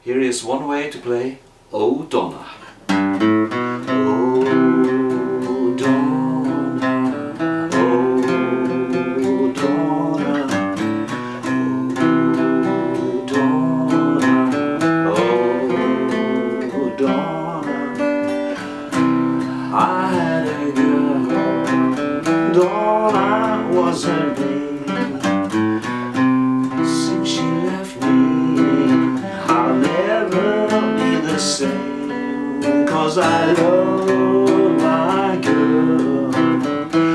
Here is one way to play Oh Donna. I had a girl, Donna was her name. Since she left me, I'll never be the same. 'Cause I love my girl,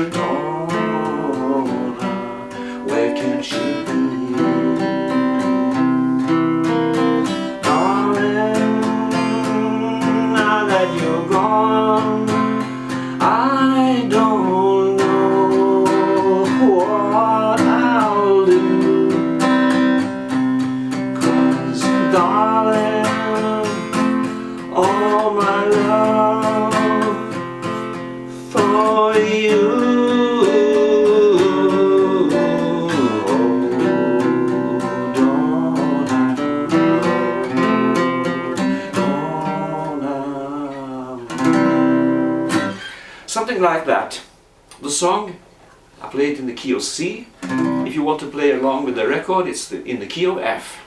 Donna, where can she be? Darling, now that you're gone, I don't know what I'll do. 'Cause darling, all my love for you. Something like that. The song, I play it in the key of C. If you want to play along with the record, it's in the key of F.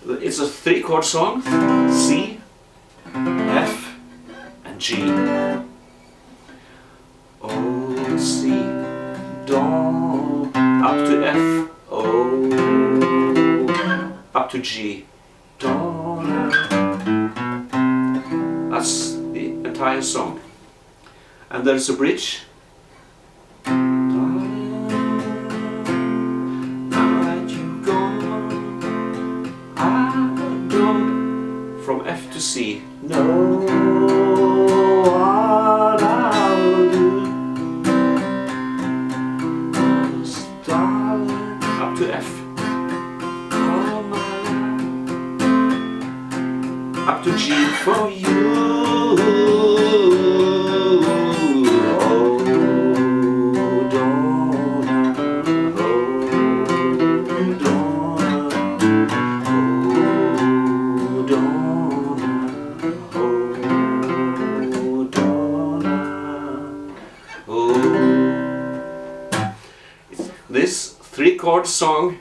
It's a 3-chord song: C, F, and G. Oh, C, Do, up to F, O, up to G, Donna. That's the entire song. And there's a bridge. Darling, now that you've gone, I don't, from F to C, know what I'll do. 'Cause darling, up to F, all my life, up to G for you. This 3-chord song,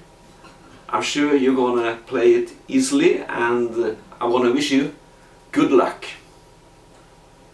I'm sure you're gonna play it easily, and I want to wish you good luck.